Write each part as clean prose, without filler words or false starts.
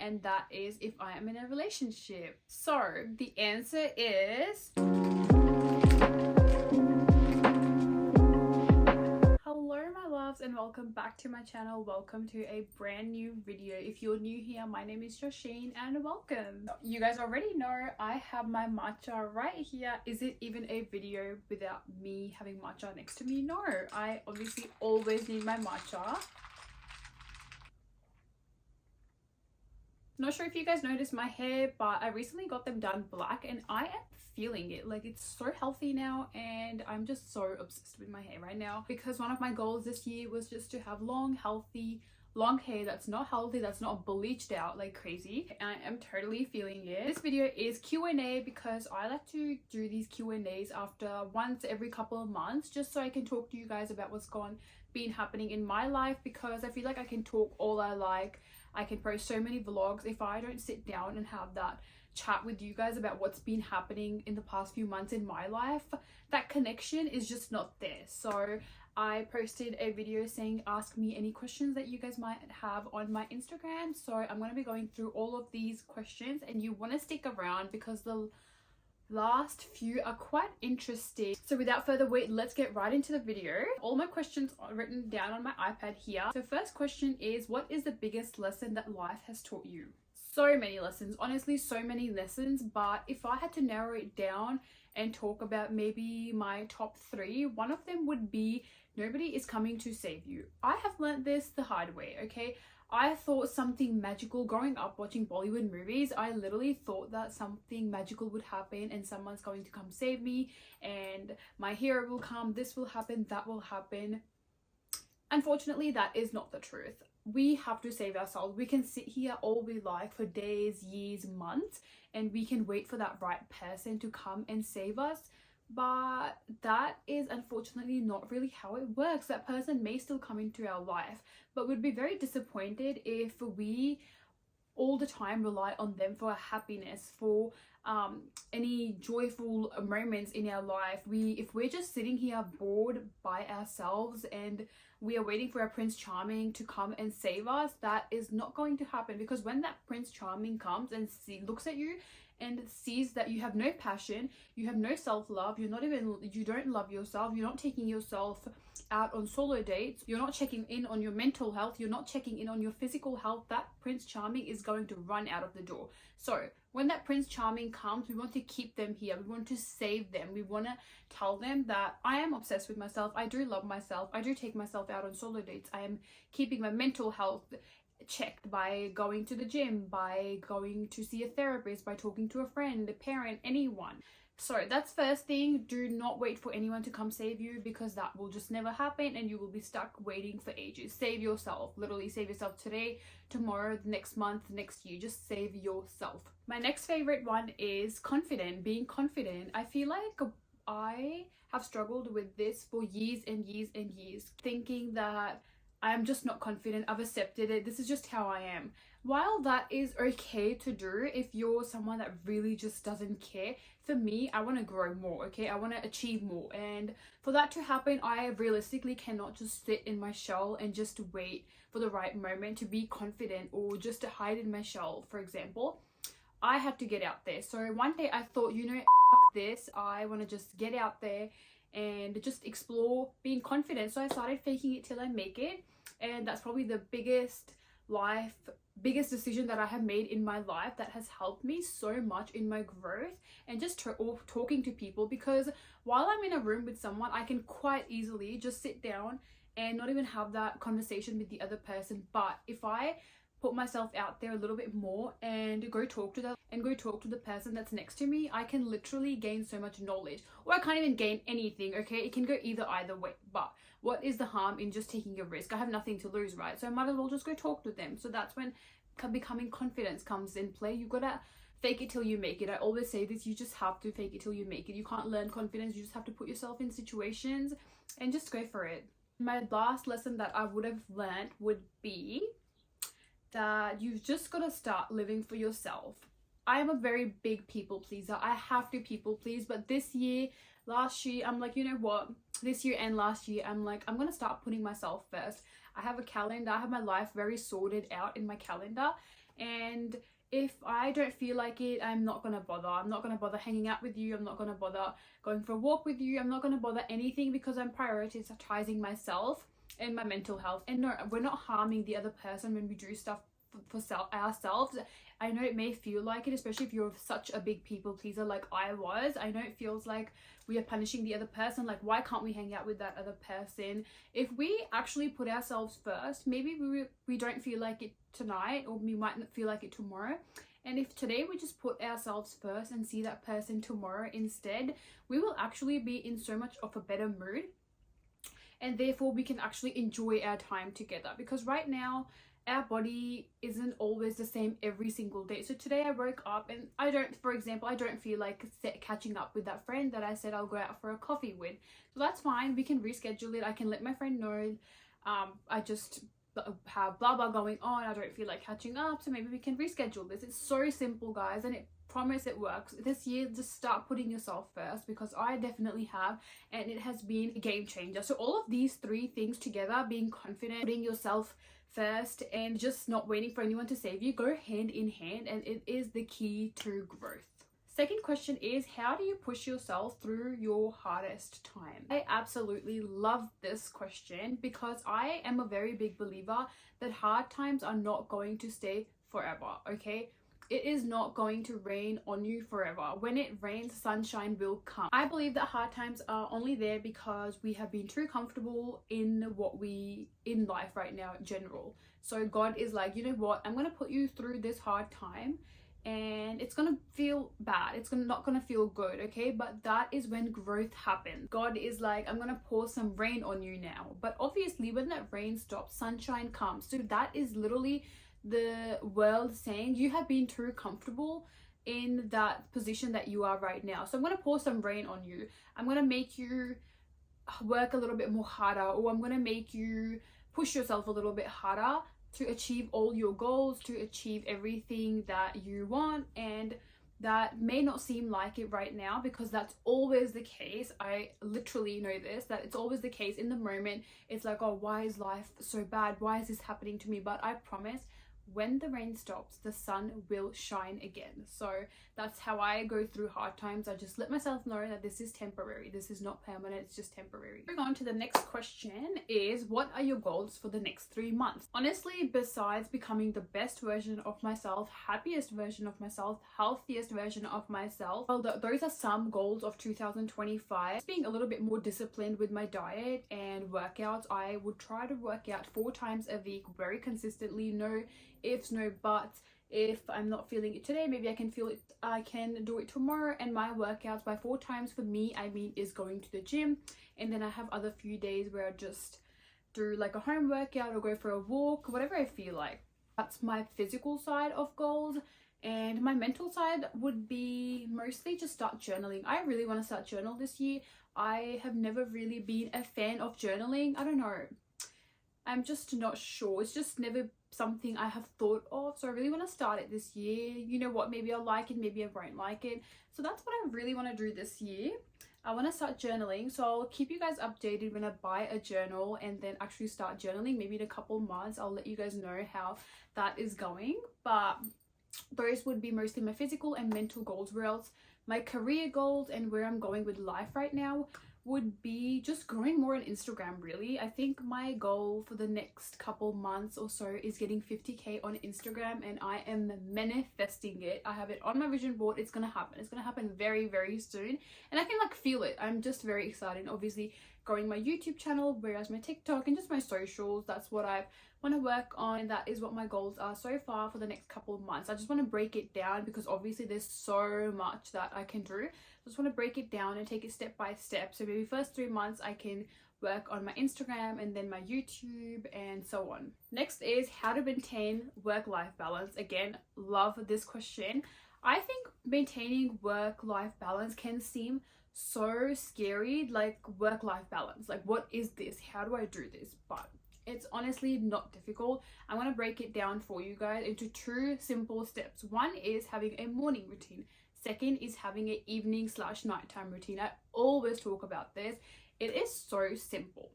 and that is if I am in a relationship. So the answer is hello my loves, and welcome back to my channel. Welcome to a brand new video. If you're new here, my name is Josheen and welcome. You guys already know I have my matcha right here. Is it even a video without me having matcha next to me? No, I obviously always need my matcha. Not sure if you guys noticed my hair, but I recently got them done black and I am feeling it. Like, it's so healthy now and I'm just so obsessed with my hair right now, because one of my goals this year was just to have long, healthy, long hair that's not healthy, that's not bleached out like crazy. I am totally feeling it. This video is Q&A because I like to do these Q&As after once every couple of months, just so I can talk to you guys about what's been happening in my life, because I feel like I can talk all I like. I can post so many vlogs. If I don't sit down and have that chat with you guys about what's been happening in the past few months in my life, that connection is just not there. So I posted a video saying ask me any questions that you guys might have on my Instagram. So I'm going to be going through all of these questions and you want to stick around because the last few are quite interesting. So without further wait, let's get right into the video. All my questions are written down on my iPad here. So first question is, what is the biggest lesson that life has taught you? So many lessons, honestly, so many lessons. But if I had to narrow it down and talk about maybe my top 3, one of them would be nobody is coming to save you. I have learned this the hard way, okay? I thought something magical growing up watching Bollywood movies. I literally thought that something magical would happen and someone's going to come save me and my hero will come, this will happen, that will happen. Unfortunately, that is not the truth. We have to save ourselves. We can sit here all we like for days, years, months, and we can wait for that right person to come and save us. But that is unfortunately not really how it works. That person may still come into our life, but we'd be very disappointed if we all the time rely on them for our happiness, for any joyful moments in our life. If we're just sitting here bored by ourselves and we are waiting for our Prince Charming to come and save us, that is not going to happen, because when that Prince Charming comes and looks at you and sees that you have no passion, you have no self-love, you don't love yourself, you're not taking yourself out on solo dates, you're not checking in on your mental health, you're not checking in on your physical health, that Prince Charming is going to run out of the door. So when that Prince Charming comes, we want to keep them here, we want to save them, we want to tell them that I am obsessed with myself, I do love myself, I do take myself out on solo dates, I am keeping my mental health checked by going to the gym, by going to see a therapist, by talking to a friend, a parent, anyone. So that's first thing. Do not wait for anyone to come save you, because that will just never happen and you will be stuck waiting for ages. Save yourself. Literally save yourself today, tomorrow, next month, next year. Just save yourself. My next favorite one is confident. Being confident. I feel like I have struggled with this for years and years and years, thinking that I'm just not confident, I've accepted it, this is just how I am. While that is okay to do if you're someone that really just doesn't care, for me, I want to grow more, okay? I want to achieve more, and for that to happen, I realistically cannot just sit in my shell and just wait for the right moment to be confident, or just to hide in my shell, for example. I had to get out there. So one day I thought, you know, F this, I want to just get out there and just explore being confident. So I started faking it till I make it, and that's probably the biggest decision that I have made in my life that has helped me so much in my growth and just talking to people. Because while I'm in a room with someone, I can quite easily just sit down and not even have that conversation with the other person. But if I put myself out there a little bit more and go talk to the person that's next to me, I can literally gain so much knowledge. Or I can't even gain anything, okay? It can go either way. But what is the harm in just taking a risk? I have nothing to lose, right? So I might as well just go talk to them. So that's when becoming confidence comes in play. You gotta fake it till you make it. I always say this, you just have to fake it till you make it. You can't learn confidence, you just have to put yourself in situations and just go for it. My last lesson that I would have learned would be that you've just got to start living for yourself. I am a very big people pleaser. I have to people please, but last year, I'm like, you know what? This year and last year, I'm like, I'm going to start putting myself first. I have a calendar. I have my life very sorted out in my calendar. And if I don't feel like it, I'm not gonna bother. I'm not gonna bother hanging out with you. I'm not gonna bother going for a walk with you. I'm not gonna bother anything because I'm prioritizing myself and my mental health. And no, we're not harming the other person when we do stuff for ourselves. I know it may feel like it, especially if you're such a big people pleaser like I was. I know it feels like we are punishing the other person. Like, why can't we hang out with that other person? If we actually put ourselves first, maybe we don't feel like it tonight, or we might not feel like it tomorrow. And if today we just put ourselves first and see that person tomorrow instead, we will actually be in so much of a better mood, and therefore we can actually enjoy our time together. Because right now our body isn't always the same every single day. So today I woke up and I don't feel like catching up with that friend that I said I'll go out for a coffee with. So that's fine, we can reschedule it. I can let my friend know I just have blah blah going on, I don't feel like catching up, so maybe we can reschedule this. It's so simple, guys, and it promise it works. This year, just start putting yourself first, because I definitely have, and it has been a game changer. So all of these three things together, being confident, putting yourself first, and just not waiting for anyone to save you, go hand in hand, and it is the key to growth. Second question is, how do you push yourself through your hardest time? I absolutely love this question because I am a very big believer that hard times are not going to stay forever, okay? It is not going to rain on you forever. When it rains, sunshine will come. I believe that hard times are only there because we have been too comfortable in life right now in general. So God is like, you know what, I'm going to put you through this hard time, and it's gonna feel bad, it's not gonna feel good, okay? But that is when growth happens. God is like, I'm gonna pour some rain on you now. But obviously when that rain stops, sunshine comes. So that is literally the world saying you have been too comfortable in that position that you are right now. So I'm gonna pour some rain on you. I'm gonna make you work a little bit more harder, or I'm gonna make you push yourself a little bit harder to achieve all your goals, to achieve everything that you want. And that may not seem like it right now, because that's always the case. I literally know this, that it's always the case. In the moment it's like, oh, why is life so bad, why is this happening to me? But I promise, when the rain stops, the sun will shine again. So that's how I go through hard times. I just let myself know that this is temporary. This is not permanent, it's just temporary. Moving on to the next question is, what are your goals for the next 3 months? Honestly, besides becoming the best version of myself, happiest version of myself, healthiest version of myself, well, those are some goals of 2025. Just being a little bit more disciplined with my diet and workouts. I would try to work out 4 times a week very consistently. No ifs, no buts. If I'm not feeling it today, maybe I can do it tomorrow. And my workouts by 4 times for me, I mean, is going to the gym. And then I have other few days where I just do like a home workout or go for a walk, whatever I feel like. That's my physical side of goals. And my mental side would be mostly just start journaling. I really want to start journal this year. I have never really been a fan of journaling. I don't know, I'm just not sure. It's just never something I have thought of. So I really want to start it this year. You know what, maybe I'll like it, maybe I won't like it. So that's what I really want to do this year. I want to start journaling. So I'll keep you guys updated when I buy a journal and then actually start journaling. Maybe in a couple months, I'll let you guys know how that is going. But those would be mostly my physical and mental goals. Where else? My career goals and where I'm going with life right now would be just growing more on Instagram, really. I think my goal for the next couple months or so is getting 50k on Instagram, and I am manifesting it. I have it on my vision board. It's gonna happen. It's gonna happen very, very soon, and I can like feel it. I'm just very excited. Obviously growing my YouTube channel, whereas my TikTok and just my socials, that's what I want to work on, and that is what my goals are so far for the next couple of months. I just want to break it down because obviously there's so much that I can do. I just want to break it down and take it step by step. So maybe first 3 months I can work on my Instagram and then my YouTube and so on. Next is how to maintain work-life balance. Again, love this question. I think maintaining work-life balance can seem so scary, like work-life balance. Like, what is this? How do I do this? But it's honestly not difficult. I want to break it down for you guys into 2 simple steps. One is having a morning routine. Second is having an evening/nighttime routine. I always talk about this. It is so simple.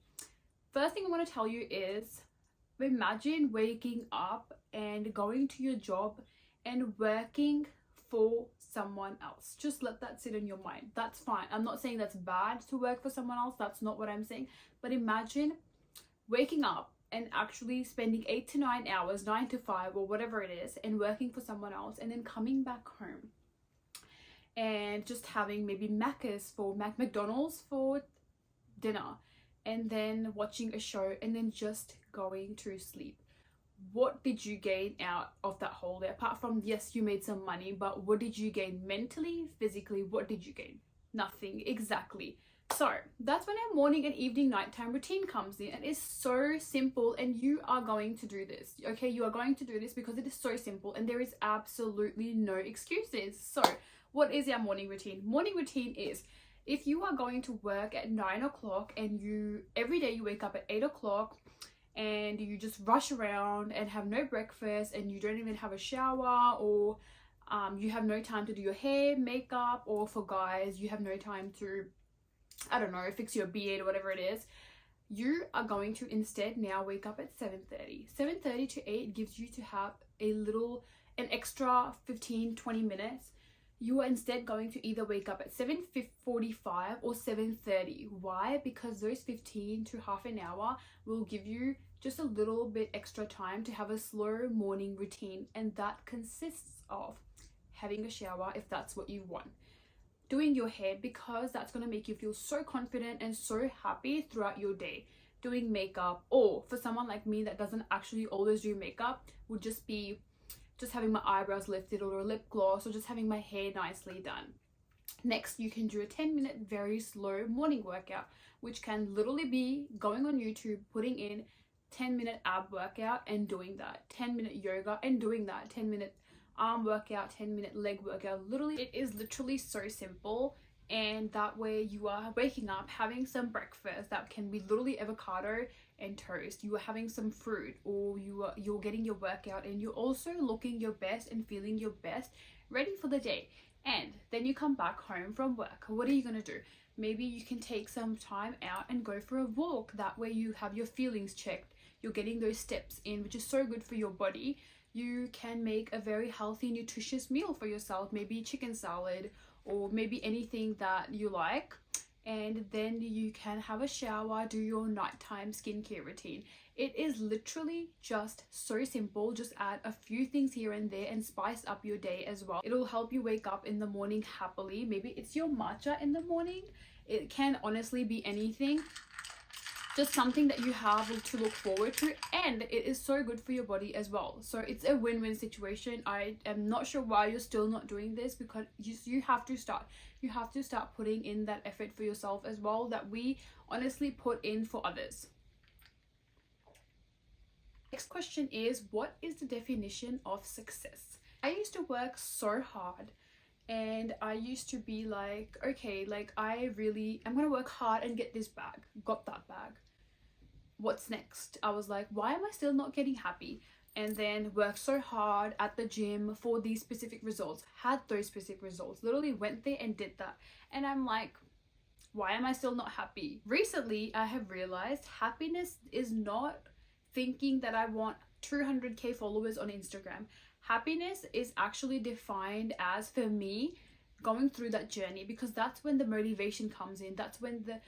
First thing I want to tell you is imagine waking up and going to your job and working for someone else. Just let that sit in your mind. That's fine. I'm not saying that's bad to work for someone else. That's not what I'm saying. But imagine waking up and actually spending 8 to 9 hours, 9 to 5 or whatever it is, and working for someone else, and then coming back home and just having maybe McDonald's for dinner, and then watching a show, and then just going to sleep. What did you gain out of that whole day? Apart from, yes, you made some money, but what did you gain mentally, physically? What did you gain? Nothing. Exactly. So that's when our morning and evening nighttime routine comes in, and it's so simple, and you are going to do this. Okay, you are going to do this because it is so simple and there is absolutely no excuses. So what is our morning routine? Morning routine is, if you are going to work at 9 o'clock and every day you wake up at 8 o'clock and you just rush around and have no breakfast and you don't even have a shower, or you have no time to do your hair, makeup, or for guys, you have no time to, I don't know, fix your beard or whatever it is, you are going to instead now wake up at 7:30. 7:30 to 8 gives you to have an extra 15-20 minutes. You are instead going to either wake up at 7:45 or 7:30. Why? Because those 15 to half an hour will give you just a little bit extra time to have a slow morning routine, and that consists of having a shower if that's what you want, doing your hair because that's going to make you feel so confident and so happy throughout your day, doing makeup, or for someone like me that doesn't actually always do makeup, would just be just having my eyebrows lifted or a lip gloss, or just having my hair nicely done. Next, you can do a 10-minute very slow morning workout, which can literally be going on YouTube, putting in 10-minute ab workout and doing that, 10-minute yoga and doing that, 10-minute arm workout, 10-minute leg workout. Literally, it is literally so simple, and that way you are waking up, having some breakfast that can be literally avocado and toast, you are having some fruit, or you're getting your workout, and you're also looking your best and feeling your best, ready for the day. And then you come back home from work. What are you going to do? Maybe you can take some time out and go for a walk. That way you have your feelings checked, you're getting those steps in, which is so good for your body. You can make a very healthy, nutritious meal for yourself, maybe chicken salad or maybe anything that you like, and then you can have a shower, do your nighttime skincare routine. It is literally just so simple. Just add a few things here and there and spice up your day as well. It'll help you wake up in the morning happily. Maybe it's your matcha in the morning. It can honestly be anything, just something that you have to look forward to, and it is so good for your body as well. So it's a win-win situation. I am not sure why you're still not doing this, because you have to start. You have to start putting in that effort for yourself as well that we honestly put in for others. Next question is, what is the definition of success? I used to work so hard, and I used to be like, okay, like I'm gonna work hard and get this bag. Got that bag. What's next? I was like, why am I still not getting happy? And then worked so hard at the gym for these specific results, had those specific results, literally went there and did that. And I'm like, why am I still not happy? Recently, I have realized happiness is not thinking that I want 200k followers on Instagram. Happiness is actually defined as, for me, going through that journey, because that's when the motivation comes in. That's when the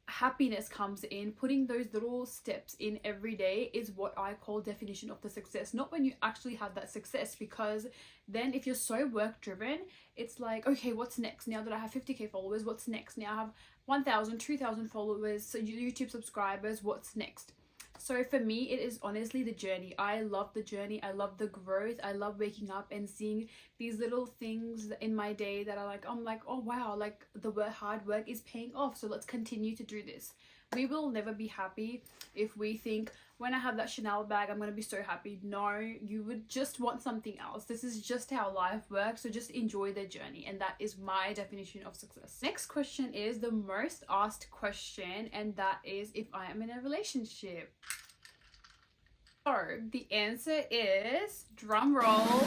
happiness comes in. Putting those little steps in every day is what I call definition of the success. Not when you actually have that success, because then if you're so work driven, it's like, okay, what's next? Now that I have 50k followers, what's next? Now I have 1,000, 2,000 followers, so YouTube subscribers, what's next? So for me, it is honestly the journey. I love the journey. I love the growth. I love waking up and seeing these little things in my day that are like, I'm like, oh wow, like the hard work is paying off. So let's continue to do this. We will never be happy if we think, when I have that Chanel bag, I'm going to be so happy. No, you would just want something else. This is just how life works. So just enjoy the journey. And that is my definition of success. Next question is the most asked question, and that is if I am in a relationship. So the answer is, drum roll,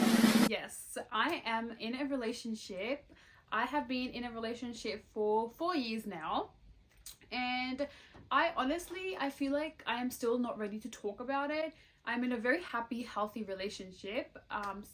yes, I am in a relationship. I have been in a relationship for 4 years now, and I feel like I am still not ready to talk about it. I'm in a very happy, healthy relationship,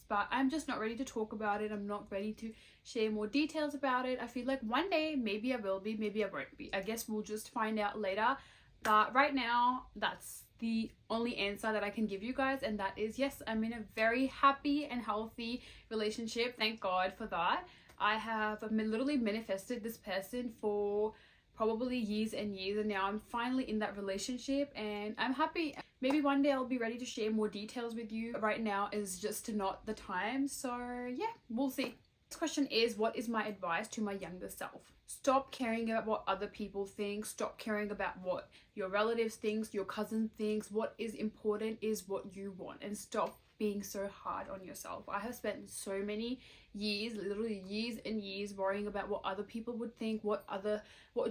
but I'm just not ready to talk about it. I'm not ready to share more details about it. I feel like one day maybe I will be, maybe I won't be. I guess we'll just find out later. But right now, that's the only answer that I can give you guys, and that is yes, I'm in a very happy and healthy relationship. Thank God for that. I have literally manifested this person for probably years and years, and now I'm finally in that relationship and I'm happy. Maybe one day I'll be ready to share more details with you. Right now is just not the time, so yeah, we'll see. Next question is, what is my advice to my younger self? Stop caring about what other people think. Stop caring about what your relatives think, your cousin thinks. What is important is what you want, and stop being so hard on yourself. I have spent so many years, literally years and years, worrying about what other people would think, what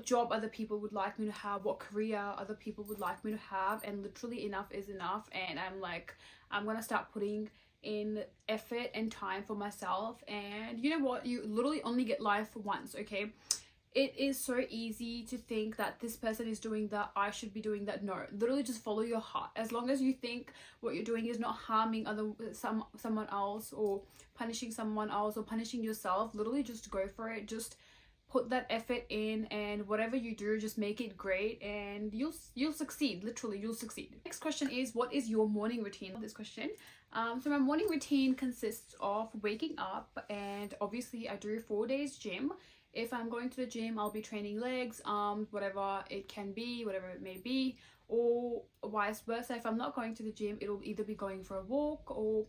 job other people would like me to have, what career other people would like me to have, and literally enough is enough. And I'm like, I'm gonna start putting in effort and time for myself. And you know what, you literally only get life once, okay? It is so easy to think that this person is doing that, I should be doing that. No, literally just follow your heart. As long as you think what you're doing is not harming someone else, or punishing someone else, or punishing yourself, literally just go for it. Just put that effort in, and whatever you do, just make it great, and you'll succeed. Literally, you'll succeed. Next question is, what is your morning routine? This question. So my morning routine consists of waking up, and obviously I do 4 days gym. If I'm going to the gym, I'll be training legs, arms, whatever it can be, whatever it may be, or vice versa. If I'm not going to the gym, it'll either be going for a walk or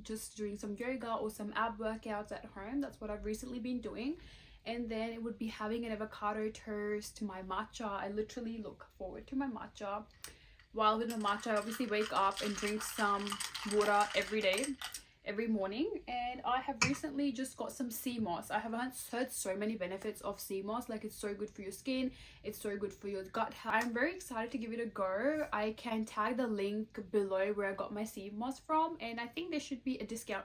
just doing some yoga or some ab workouts at home. That's what I've recently been doing. And then it would be having an avocado toast, my matcha. I literally look forward to my matcha. While with my matcha, I obviously wake up and drink some water every day, every morning. And I have recently just got some sea moss. I have heard so many benefits of sea moss, like it's so good for your skin, it's so good for your gut health. I'm very excited to give it a go. I can tag the link below where I got my sea moss from, and I think there should be a discount,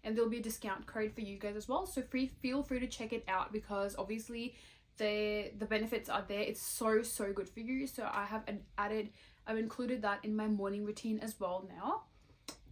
and there'll be a discount code for you guys as well, so feel free to check it out, because obviously the benefits are there. It's so good for you. So I've included that in my morning routine as well now.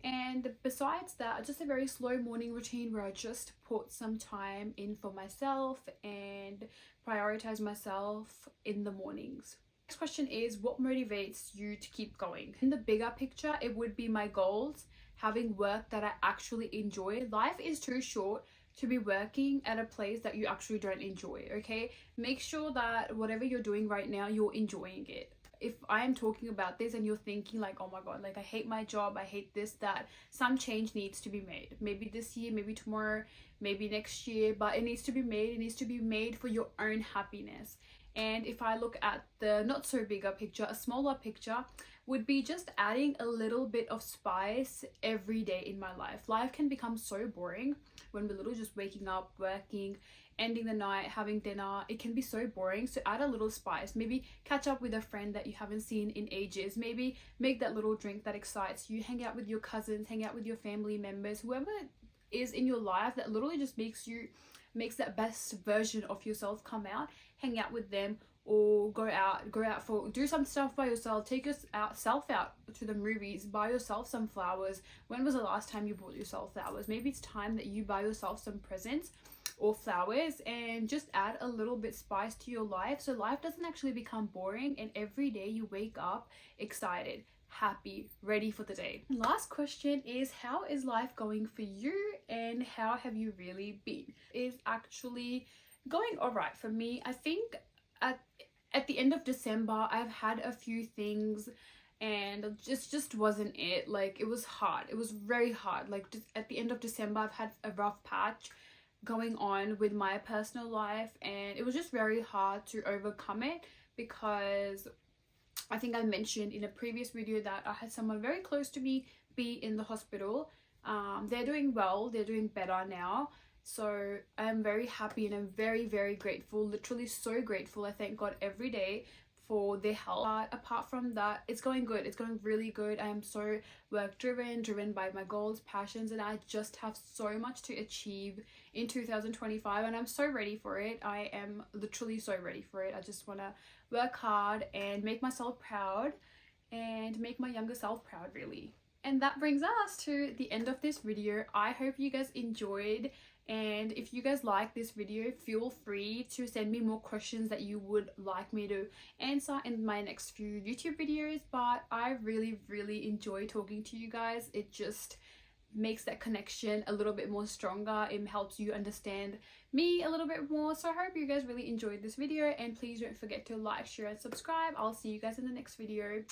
And besides that, just a very slow morning routine where I just put some time in for myself and prioritize myself in the mornings. Next question is, what motivates you to keep going? In the bigger picture, it would be my goals, having work that I actually enjoy. Life is too short to be working at a place that you actually don't enjoy, okay? Make sure that whatever you're doing right now, you're enjoying it. If I'm talking about this and you're thinking like, oh my god, like I hate my job, I hate this, that, some change needs to be made. Maybe this year, maybe tomorrow, maybe next year, but it needs to be made. It needs to be made for your own happiness. And if I look at the not so bigger picture, a smaller picture would be just adding a little bit of spice every day in my life. Life can become so boring when we're literally just waking up, working, ending the night, having dinner. It can be so boring. So add a little spice. Maybe catch up with a friend that you haven't seen in ages. Maybe make that little drink that excites you. Hang out with your cousins, hang out with your family members, whoever is in your life that literally just makes that best version of yourself come out. Hang out with them, or go out for, do some stuff by yourself. Take yourself out to the movies, buy yourself some flowers. When was the last time you bought yourself flowers? Maybe it's time that you buy yourself some presents or flowers, and just add a little bit spice to your life, so life doesn't actually become boring, and every day you wake up excited, happy, ready for the day. Last question is, how is life going for you, and how have you really been? Is actually going all right for me. I think at the end of December, I've had a few things, and it just wasn't it. Like, it was hard. It was very hard. Like, just at the end of December, I've had a rough patch going on with my personal life, and it was just very hard to overcome it, because I think I mentioned in a previous video that I had someone very close to me be in the hospital. They're doing well, they're doing better now, so I'm very happy, and I'm very grateful, literally so grateful. I thank God every day for their help. But apart from that, it's going good. It's going really good. I am so work driven by my goals, passions, and I just have so much to achieve in 2025, and I'm so ready for it. I am literally so ready for it. I just want to work hard and make myself proud, and make my younger self proud, really. And that brings us to the end of this video. I hope you guys enjoyed, and if you guys like this video, feel free to send me more questions that you would like me to answer in my next few YouTube videos. But I really enjoy talking to you guys. It just makes that connection a little bit more stronger. It helps you understand me a little bit more. So I hope you guys really enjoyed this video, and please don't forget to like, share and subscribe. I'll see you guys in the next video.